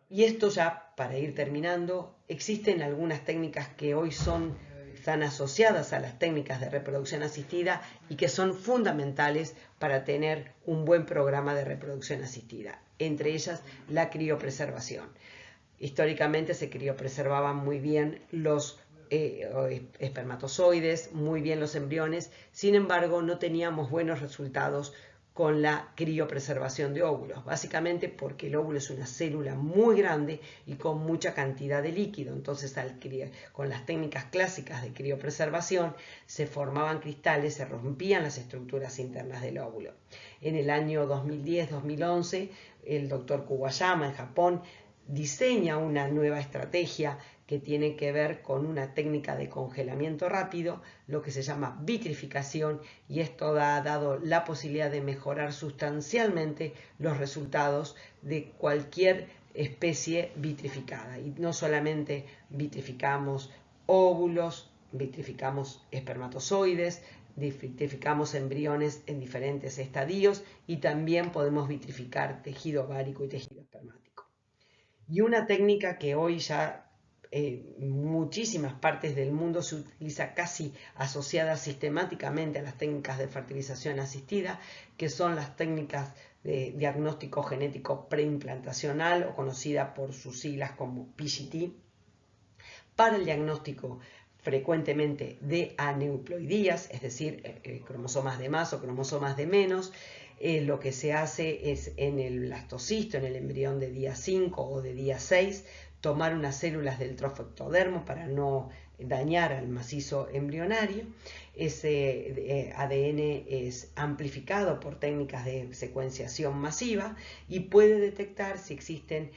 S1: Y esto ya, para ir terminando, existen algunas técnicas que hoy están asociadas a las técnicas de reproducción asistida y que son fundamentales para tener un buen programa de reproducción asistida, entre ellas la criopreservación. Históricamente se criopreservaban muy bien los espermatozoides, muy bien los embriones, sin embargo no teníamos buenos resultados con la criopreservación de óvulos, básicamente porque el óvulo es una célula muy grande y con mucha cantidad de líquido. Entonces, con las técnicas clásicas de criopreservación se formaban cristales, se rompían las estructuras internas del óvulo. En el año 2010-2011, el doctor Kuwayama en Japón diseña una nueva estrategia que tiene que ver con una técnica de congelamiento rápido, lo que se llama vitrificación, y esto ha dado la posibilidad de mejorar sustancialmente los resultados de cualquier especie vitrificada. Y no solamente vitrificamos óvulos, vitrificamos espermatozoides, vitrificamos embriones en diferentes estadios y también podemos vitrificar tejido ovárico y tejido espermático. Y una técnica que hoy ya muchísimas partes del mundo se utiliza casi asociada sistemáticamente a las técnicas de fertilización asistida, que son las técnicas de diagnóstico genético preimplantacional, o conocida por sus siglas como PGT, para el diagnóstico frecuentemente de aneuploidías, es decir, cromosomas de más o cromosomas de menos. Lo que se hace es en el blastocisto, en el embrión de día 5 o de día 6, tomar unas células del trofectodermo para no dañar al macizo embrionario. Ese ADN es amplificado por técnicas de secuenciación masiva y puede detectar si existen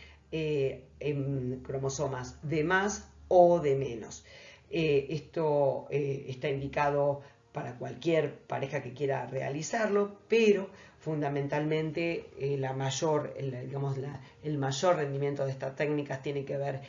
S1: cromosomas de más o de menos. Esto está indicado para cualquier pareja que quiera realizarlo, pero fundamentalmente el mayor rendimiento de estas técnicas tiene que ver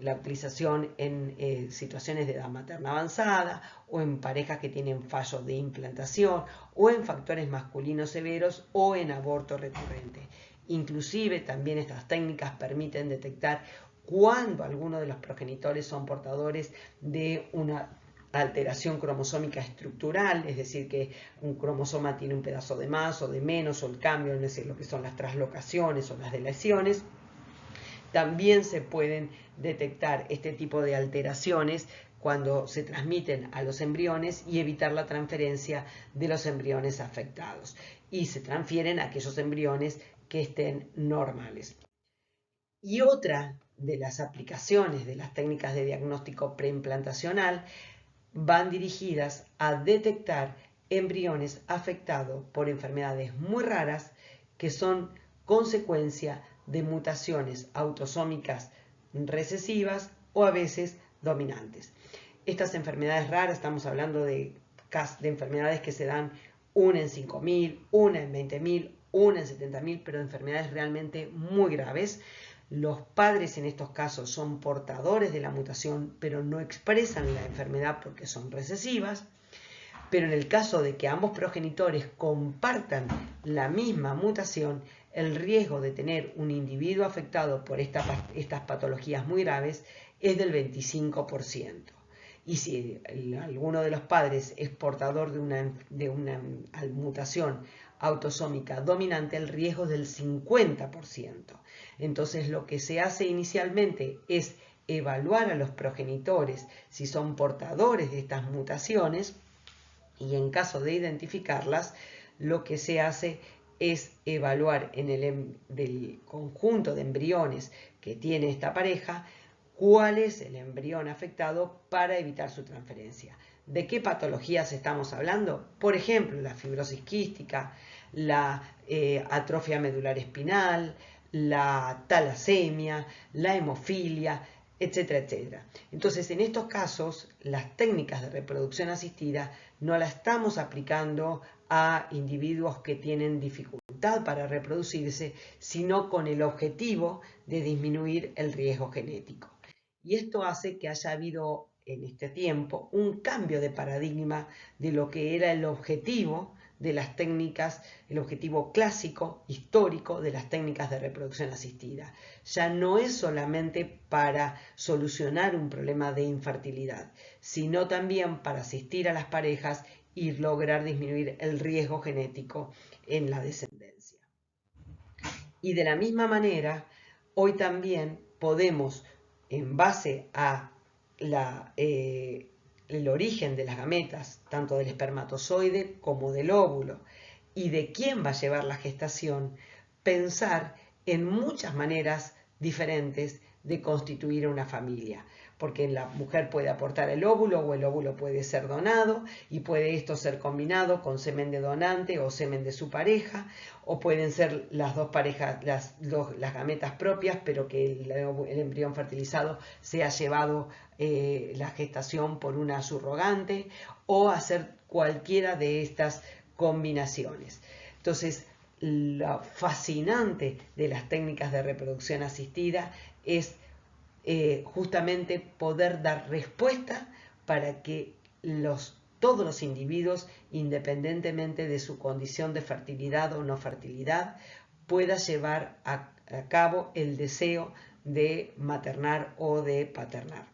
S1: la utilización en situaciones de edad materna avanzada o en parejas que tienen fallos de implantación o en factores masculinos severos o en aborto recurrente. Inclusive también estas técnicas permiten detectar cuando algunos de los progenitores son portadores de una alteración cromosómica estructural, es decir, que un cromosoma tiene un pedazo de más o de menos, o el cambio, es decir, lo que son las translocaciones o las deleciones. También se pueden detectar este tipo de alteraciones cuando se transmiten a los embriones y evitar la transferencia de los embriones afectados. Y se transfieren a aquellos embriones que estén normales. Y otra de las aplicaciones de las técnicas de diagnóstico preimplantacional van dirigidas a detectar embriones afectados por enfermedades muy raras que son consecuencia de mutaciones autosómicas recesivas o a veces dominantes. Estas enfermedades raras, estamos hablando de enfermedades que se dan una en 5.000, una en 20.000, una en 70.000, pero enfermedades realmente muy graves. Los padres en estos casos son portadores de la mutación, pero no expresan la enfermedad porque son recesivas. Pero en el caso de que ambos progenitores compartan la misma mutación, el riesgo de tener un individuo afectado por estas patologías muy graves es del 25%. Y si alguno de los padres es portador de una mutación autosómica dominante, el riesgo es del 50%. Entonces lo que se hace inicialmente es evaluar a los progenitores si son portadores de estas mutaciones y en caso de identificarlas, lo que se hace es evaluar en del conjunto de embriones que tiene esta pareja cuál es el embrión afectado para evitar su transferencia. ¿De qué patologías estamos hablando? Por ejemplo, la fibrosis quística, la atrofia medular espinal, la talasemia, la hemofilia, etcétera, etcétera. Entonces, en estos casos, las técnicas de reproducción asistida no las estamos aplicando a individuos que tienen dificultad para reproducirse, sino con el objetivo de disminuir el riesgo genético. Y esto hace que haya habido en este tiempo un cambio de paradigma de lo que era el objetivo de las técnicas, el objetivo clásico, histórico de las técnicas de reproducción asistida. Ya no es solamente para solucionar un problema de infertilidad, sino también para asistir a las parejas y lograr disminuir el riesgo genético en la descendencia. Y de la misma manera, hoy también podemos, en base a el origen de las gametas, tanto del espermatozoide como del óvulo, y de quién va a llevar la gestación, pensar en muchas maneras diferentes de constituir una familia, porque la mujer puede aportar el óvulo o el óvulo puede ser donado y puede esto ser combinado con semen de donante o semen de su pareja, o pueden ser las dos parejas, las gametas propias, pero que el embrión fertilizado sea llevado la gestación por una subrogante, o hacer cualquiera de estas combinaciones. Entonces, lo fascinante de las técnicas de reproducción asistida es justamente poder dar respuesta para que todos los individuos, independientemente de su condición de fertilidad o no fertilidad, pueda llevar a cabo el deseo de maternar o de paternar.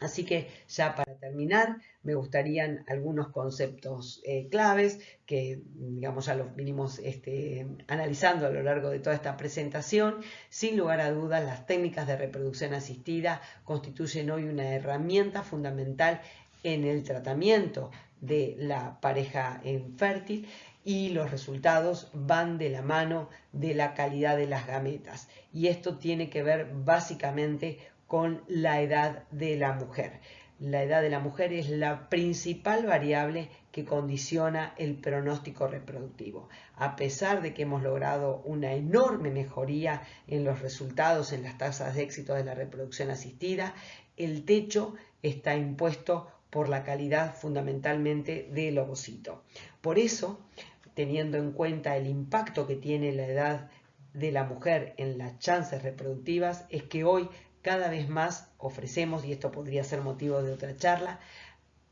S1: Así que ya para terminar, me gustarían algunos conceptos claves que, digamos, ya los vinimos analizando a lo largo de toda esta presentación. Sin lugar a dudas, las técnicas de reproducción asistida constituyen hoy una herramienta fundamental en el tratamiento de la pareja infértil y los resultados van de la mano de la calidad de las gametas. Y esto tiene que ver básicamente con la edad de la mujer. La edad de la mujer es la principal variable que condiciona el pronóstico reproductivo. A pesar de que hemos logrado una enorme mejoría en los resultados, en las tasas de éxito de la reproducción asistida, el techo está impuesto por la calidad fundamentalmente del ovocito. Por eso, teniendo en cuenta el impacto que tiene la edad de la mujer en las chances reproductivas, es que hoy cada vez más ofrecemos, y esto podría ser motivo de otra charla,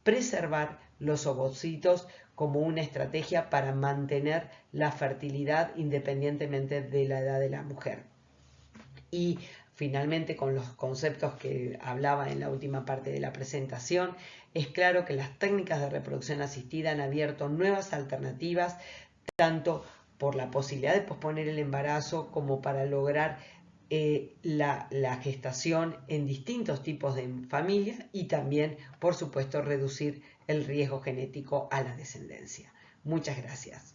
S1: preservar los ovocitos como una estrategia para mantener la fertilidad independientemente de la edad de la mujer. Y finalmente, con los conceptos que hablaba en la última parte de la presentación, es claro que las técnicas de reproducción asistida han abierto nuevas alternativas, tanto por la posibilidad de posponer el embarazo como para lograr la gestación en distintos tipos de familias y también, por supuesto, reducir el riesgo genético a la descendencia. Muchas gracias.